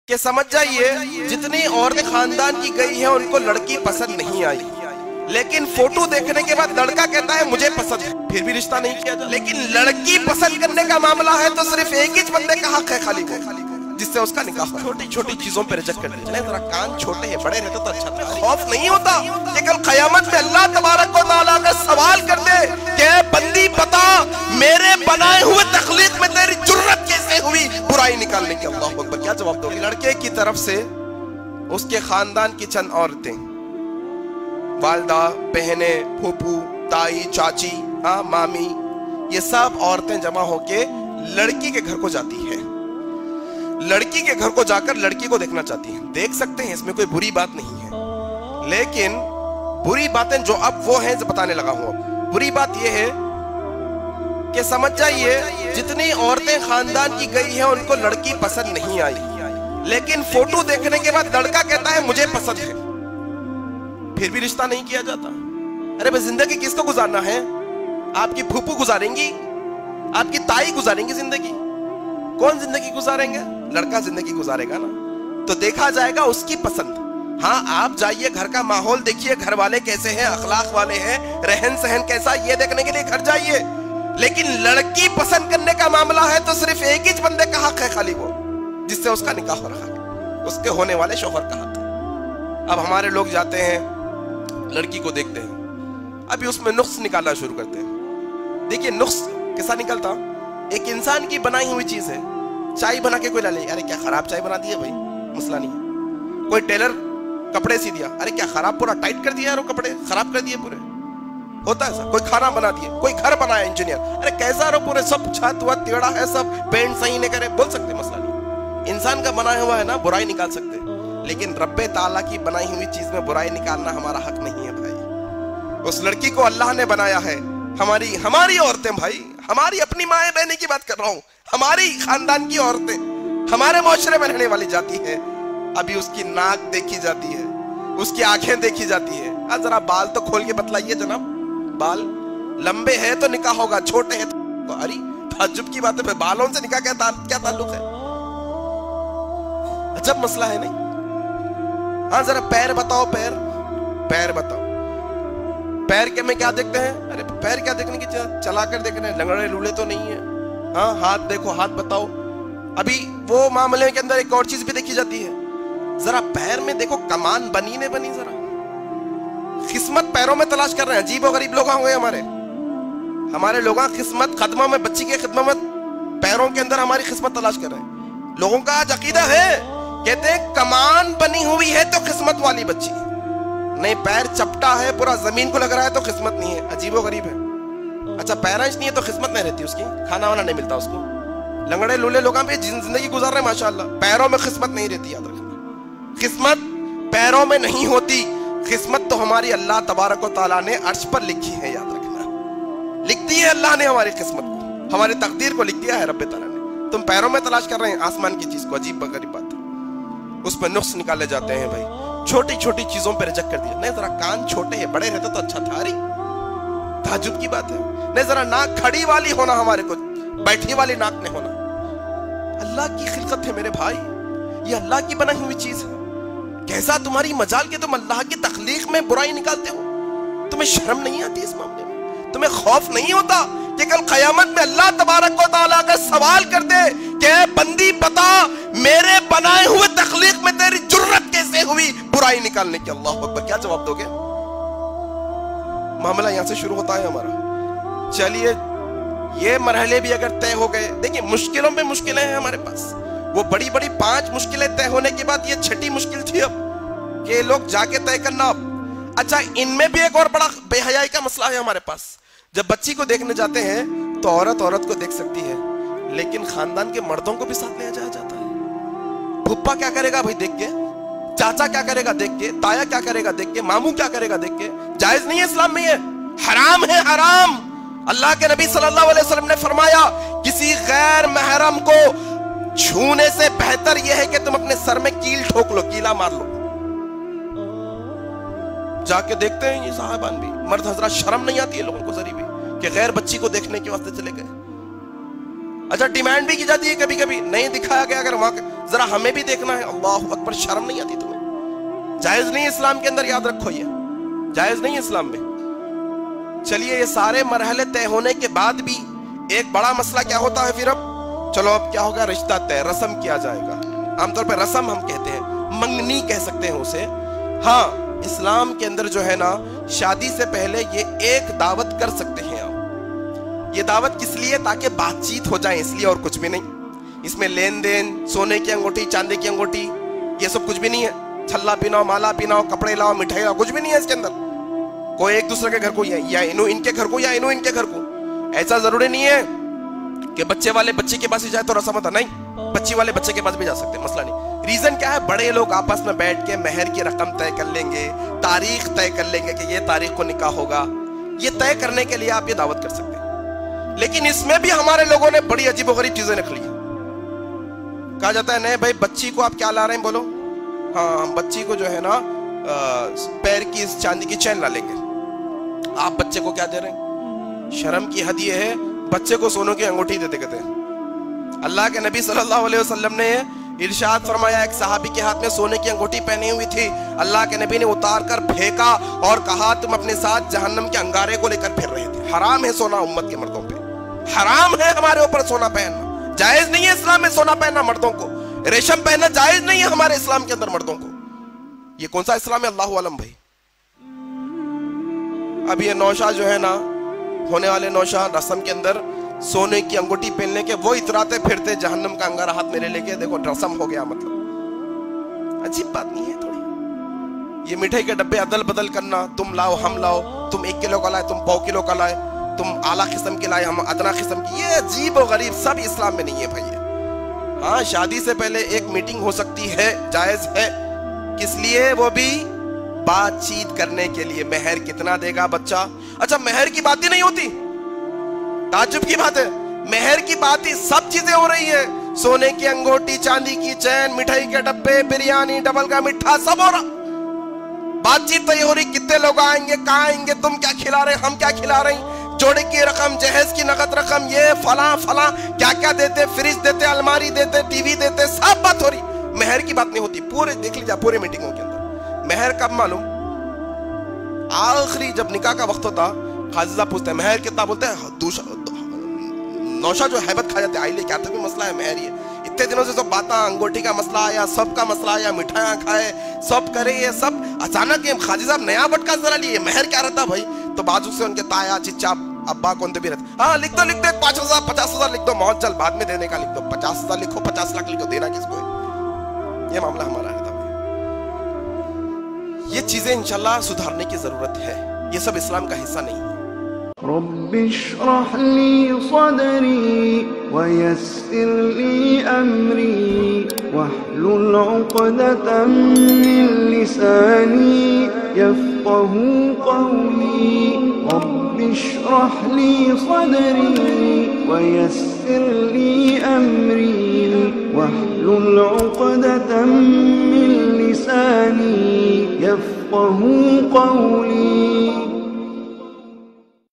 کہ سمجھ جائیے جتنی عورتیں خاندان کی گئی ہیں ان کو لڑکی پسند نہیں آئی، لیکن فوٹو دیکھنے کے بعد لڑکا کہتا ہے مجھے پسند ہے، پھر بھی رشتہ نہیں کیا جاتا۔ لیکن لڑکی پسند کرنے کا معاملہ ہے تو صرف ایک ہی بندے کا حق ہے خالی وہ، جس سے اس کا نکاح ہو۔ چھوٹی چھوٹی چیزوں پہ ریجیکٹ کر دیا، ذرا کان چھوٹے ہیں بڑے رہتے تو اچھا تھا۔ خوف نہیں ہوتا کہ کل قیامت میں اللہ تبارک و تعالیٰ کا سوال کر دے کہ بندی بتا میرے بنائے ہوئے تخلیق میں تیری جرت کیسے ہوئی برائی نکالنے کی؟ اللہ اکبر، کیا جواب دو گے؟ لڑکے کی طرف سے اس کے خاندان کی چند عورتیں، والدہ، بہنیں، پھوپھو، تائی، چاچی، مامی، یہ سب عورتیں جمع ہو کے لڑکی کے گھر کو جاتی ہے۔ لڑکی کے گھر کو جا کر لڑکی کو دیکھنا چاہتی ہیں۔ دیکھ سکتے ہیں، اس میں کوئی بری بات نہیں ہے، لیکن بری باتیں جو اب وہ ہیں بتانے لگا ہوں۔ اب بری بات یہ ہے کہ سمجھ جائیے جتنی عورتیں خاندان کی گئی ہیں ان کو لڑکی پسند نہیں آئی، لیکن فوٹو دیکھنے کے بعد لڑکا کہتا ہے مجھے پسند ہے، پھر بھی رشتہ نہیں کیا جاتا۔ ارے بھائی زندگی کس کو گزارنا ہے؟ آپ کی پھوپھو گزاریں گی؟ آپ کی تائی گزاریں گی زندگی؟ کون زندگی گزاریں گے؟ لڑکا زندگی گزارے گا نا، تو دیکھا جائے گا اس کی پسند۔ ہاں آپ جائیے گھر کا ماحول دیکھیے، گھر والے کیسے ہیں، اخلاق والے ہیں، رہن سہن کیسا، یہ دیکھنے کے لیے گھر جائیے۔ لیکن لڑکی پسند کرنے کا معاملہ ہے تو صرف ایک ہی بندے کا حق ہے خالی وہ، جس سے اس کا نکاح ہو رہا ہے، اس کے ہونے والے شوہر کا حق ہے۔ اب ہمارے لوگ جاتے ہیں لڑکی کو دیکھتے ہیں، ابھی اس میں نقص نکالنا شروع کرتے ہیں۔ دیکھیے نقص کیسا نکلتا؟ ایک انسان کی بنائی ہوئی چیز ہے، چائے بنا کے کوئی لے لے، ارے کیا خراب چائے بنا دی ہے بھائی، مسئلہ نہیں ہے۔ کوئی ٹیلر کپڑے سی دیا، ارے کیا خراب، پورا ٹائٹ کر دیا، وہ کپڑے خراب کر دیے پورے، ہوتا ہے ایسا۔ کوئی کھانا بنا دیے، کوئی گھر بنایا انجینئر، ارے کیسا رو پورے سب چھت ہوا ٹیڑھا ہے، سب پینٹ صحیح نہیں کرے، بول سکتے مسئلہ نہیں۔ انسان کا بنایا ہوا ہے نا، برائی نکال سکتے، لیکن رب تعالیٰ کی بنائی ہوئی چیز میں برائی نکالنا ہمارا حق نہیں ہے بھائی۔ اس لڑکی کو اللہ نے بنایا ہے، ہماری عورتیں بھائی، ہماری اپنی مائیں بہنیں کی بات کر رہا ہوں، ہماری خاندان کی عورتیں، ہمارے معاشرے میں رہنے والی جاتی ہے، ابھی اس کی ناک دیکھی جاتی ہے، اس کی آنکھیں دیکھی جاتی ہے۔ ذرا بال تو کھول کے بتلائیے جناب، بال لمبے ہیں تو نکاح ہوگا، چھوٹے ہیں تو ارے تعجب کی بات ہے، بالوں سے نکاح کیا تعلق ہے؟ عجب مسئلہ ہے نہیں؟ ہاں ذرا پیر بتاؤ، پیر بتاؤ، پیر کے میں کیا دیکھتے ہیں؟ ارے پیر کیا دیکھنے کی چلا کر دیکھنے، لنگڑے لولے تو نہیں ہے۔ ہاں ہاتھ دیکھو، ہاتھ بتاؤ۔ ابھی وہ معاملے کے اندر ایک اور چیز بھی دیکھی جاتی ہے، ذرا پیر میں دیکھو کمان بنی نے بنی، ذرا قسمت پیروں میں تلاش کر رہے ہیں۔ عجیب و غریب لوگ ہوئے ہمارے لوگ قسمت قدموں میں، بچی کے خدمت میں پیروں کے اندر ہماری قسمت تلاش کر رہے ہیں۔ لوگوں کا آج عقیدہ ہے، کہتے ہیں کمان بنی ہوئی ہے تو قسمت والی بچی، نہیں پیر چپٹا ہے پورا زمین کو لگ رہا ہے تو قسمت نہیں ہے۔ عجیب و غریب ہے۔ اچھا پیرانچ نہیں ہے تو قسمت نہیں رہتی اس کی، کھانا وانا نہیں ملتا اس کو۔ لنگڑے لولے لوگاں پہ زندگی گزار رہے ہیں ماشاءاللہ، پیروں میں قسمت نہیں رہتی، یاد رکھنا۔ قسمت پیروں میں نہیں ہوتی، قسمت تو ہماری اللہ تبارک و تعالیٰ نے عرش پر لکھی ہے، یاد رکھنا۔ لکھتی ہے اللہ نے ہماری قسمت کو، ہماری تقدیر کو لکھ دیا ہے رب تعالیٰ نے۔ تم پیروں میں تلاش کر رہے ہیں آسمان کی چیز کو، عجیب و غریب بات ہے۔ اس میں نقص نکالے جاتے ہیں بھائی، چھوٹی چھوٹی چیزوں پہ ریجیکٹ کر دیا۔ نہیں ذرا کان چھوٹے ہیں بڑے رہتے تو اچھا تھا، اری تعجب کی بات ہے۔ نہیں ذرا ناک کھڑی والی ہونا، ہمارے کو بیٹھی والی ناک نہیں ہونا۔ اللہ کی خلقت ہے میرے بھائی، یہ اللہ کی بنائی ہوئی چیز ہے۔ کیسا تمہاری مجال کہ تم اللہ کی تخلیق میں برائی نکالتے ہو؟ تمہیں شرم نہیں آتی اس معاملے میں؟ تمہیں خوف نہیں ہوتا کہ کل قیامت میں اللہ تبارک و تعالیٰ کا سوال کر دے کہ بندی بتا میرے بنائے ہوئے تخلیق میں تیری جرت کیسے ہوئی برائی نکالنے کی؟ اللہ اکبر، کیا جواب دو گے؟ معاملہ یہاں سے شروع ہوتا ہے ہمارا۔ چلیے یہ مرحلے بھی اگر طے ہو گئے، دیکھیں مشکلوں پہ مشکلیں ہیں ہمارے پاس، وہ بڑی بڑی 5 مشکلیں طے ہونے کے بعد یہ 6ٹھی مشکل تھی اب کہ لوگ جا کے طے کرنا۔ اب اچھا ان میں بھی ایک اور بڑا بے حیائی کا مسئلہ ہے ہمارے پاس۔ جب بچی کو دیکھنے جاتے ہیں تو عورت کو دیکھ سکتی ہے، لیکن خاندان کے مردوں کو بھی ساتھ لیا جاتا ہے۔ پھپھا کیا کرے گا بھائی دیکھ کے، چاچا کیا کرے گا دیکھ کے، تایا کیا کرے گا دیکھ کے، ماموں کیا کرے گا دیکھ کے؟ جائز نہیں ہے اسلام میں، یہ حرام ہے، حرام۔ اللہ کے نبی صلی اللہ علیہ وسلم نے فرمایا کسی غیر محرم کو چھونے سے بہتر یہ ہے کہ تم اپنے سر میں کیل ٹھوک لو، کیلا مار لو۔ جا کے دیکھتے ہیں یہ صاحبان بھی، مرد حضرات، شرم نہیں آتی ہے لوگوں کو ذری بھی کہ غیر بچی کو دیکھنے کے واسطے چلے گئے۔ اچھا ڈیمانڈ بھی کی جاتی ہے کبھی کبھی, نہیں دکھایا گیا اگر وہاں ذرا ہمیں بھی دیکھنا ہے. اللہ اکبر, شرم نہیں آتی تمہیں؟ جائز نہیں اسلام کے اندر, یاد رکھو یہ جائز نہیں اسلام میں. چلیے یہ سارے مرحلے طے ہونے کے بعد بھی ایک بڑا مسئلہ کیا ہوتا ہے پھر اب چلو اب کیا ہوگا, رشتہ طے, رسم کیا جائے گا. عام طور پہ رسم ہم کہتے ہیں, منگنی کہہ سکتے ہیں اسے. ہاں اسلام کے اندر جو ہے نا شادی سے پہلے یہ ایک دعوت کر سکتے ہیں آپ. یہ دعوت کس لیے؟ تاکہ بات چیت ہو جائے, اس لیے اور کچھ بھی نہیں. اس میں لین دین, سونے کی انگوٹھی, چاندی کی انگوٹھی, یہ سب کچھ بھی نہیں ہے. چھلا پیناؤ, مالا پیناؤ, کپڑے لاؤ, مٹھائی لاؤ, کچھ بھی نہیں ہے اس کے اندر. کوئی ایک دوسرے کے گھر کو یا انو ان کے گھر کو یا انو ان کے گھر کو. ایسا ضروری نہیں ہے کہ بچے والے بچے کے پاس ہی جائے تو رسم ہوتا, نہیں, بچی والے بچے کے پاس بھی جا سکتے, مسئلہ نہیں. ریزن کیا ہے؟ بڑے لوگ آپس میں بیٹھ کے مہر کی رقم طے کر لیں گے, تاریخ طے کر لیں گے کہ یہ تاریخ کو نکاح ہوگا. یہ طے کرنے کے لیے آپ یہ دعوت کر سکتے ہیں. لیکن اس میں بھی ہمارے لوگوں نے بڑی عجیب و غریب چیزیں رکھ لی ہیں. کہا جاتا ہے نہیں بھائی بچی کو آپ کیا لا رہے ہیں, بولو. ہاں ہم بچی کو جو ہے نا پیر کی چاندی کی چین لا لیں گے. آپ بچے کو کیا دے رہے ہیں؟ شرم کی حد یہ ہے بچے کو سونوں کی انگوٹھی دیتے کہتے ہیں. اللہ کے نبی صلی اللہ علیہ وسلم نے ارشاد فرمایا, ایک صحابی کے ہاتھ میں سونے کی انگوٹھی پہنی ہوئی تھی, اللہ کے نبی نے اتار کر پھینکا اور کہا تم اپنے ساتھ جہنم کے انگارے کو لے کر پھر رہے تھے. حرام ہے سونا امت کے مردوں پہ, حرام ہے ہمارے اوپر سونا پہننا. جائز نہیں ہے اسلام میں سونا پہننا مردوں کو, ریشم پہننا جائز نہیں ہے ہمارے اسلام کے اندر مردوں کو. یہ کون سا اسلام ہے اللہ علم بھائی. اب یہ نوشہ جو ہے نا, ہونے والے نوشہ رسم کے اندر سونے کی انگوٹھی پہننے کے وہ اتراتے پھرتے جہنم کا انگارہ ہاتھ میں لے کے, دیکھو رسم ہو گیا. مطلب عجیب بات نہیں ہے تھوڑی؟ یہ مٹھائی کے ڈبے عدل بدل کرنا, تم لاؤ ہم لاؤ, تم 1 کلو کا لائے تم 1.25 کلو کا لائے, تم اعلیٰ قسم کی لائے ہم ادنا قسم کی, یہ عجیب و غریب سب اسلام میں نہیں ہے بھائی. ہاں شادی سے پہلے ایک میٹنگ ہو سکتی ہے, جائز ہے. کس لیے؟ وہ بھی بات چیت کرنے کے لیے. مہر کتنا دے گا بچہ؟ اچھا مہر کی بات ہی نہیں ہوتی, تعجب کی بات ہے. مہر کی بات ہی سب چیزیں ہو رہی ہے, سونے کی انگوٹھی, چاندی کی چین, مٹھائی کے ڈبے, بریانی, ڈبل کا میٹھا, سب ہو رہا. بات چیت تو یہ ہو رہی کتنے لوگ آئیں گے, کہاں آئیں گے, تم کیا کھلا رہے, ہم کیا کھلا رہے ہیں, جوڑے کی رقم, جہیز کی نقد رقم, یہ فلاں فلاں کیا کیا دیتے, فریج دیتے, الماری دیتے, ٹی وی دیتے, سب بات ہو رہی. مہر کی بات نہیں ہوتی. پورے دیکھ لیجیے پورے میٹنگوں کے اندر مہر کب معلوم؟ آخری جب نکاح کا وقت ہوتا, قاضی صاحب پوچھتے ہیں مہر کتنا, بولتے ہیں نوشہ جو حیبت کھا جاتے, آئی لے کیا تھا بھی مسئلہ ہے مہر. یہ اتنے دنوں سے سب باتاں, انگوٹھی کا مسئلہ آیا, سب کا مسئلہ آیا, مٹھائیاں کھائے, سب کرے, یہ سب اچانک قاضی صاحب نیا بٹکا ذرا لیے, مہر کیا رہتا بھائی؟ تو بازو سے ان کے تایا, چچا, ابا کون بھی رہتے, ہاں لکھ دو 5,000 50,000 لکھ دو, موت چل بعد میں دینے کا لکھ دو, 50,000 لکھو, 50 لاکھ لکھو, دینا کس کو ہے. یہ معاملہ ہمارا رہتا ہے. یہ چیزیں انشاءاللہ سدھارنے کی ضرورت ہے, یہ سب اسلام کا حصہ نہیں ہے. رب اشرح لي صدري ويسر لي أمري واحلل عقدة من لساني يفقه قولي. رب اشرح لي صدري ويسر لي أمري واحلل عقدة من لساني يفقه قولي.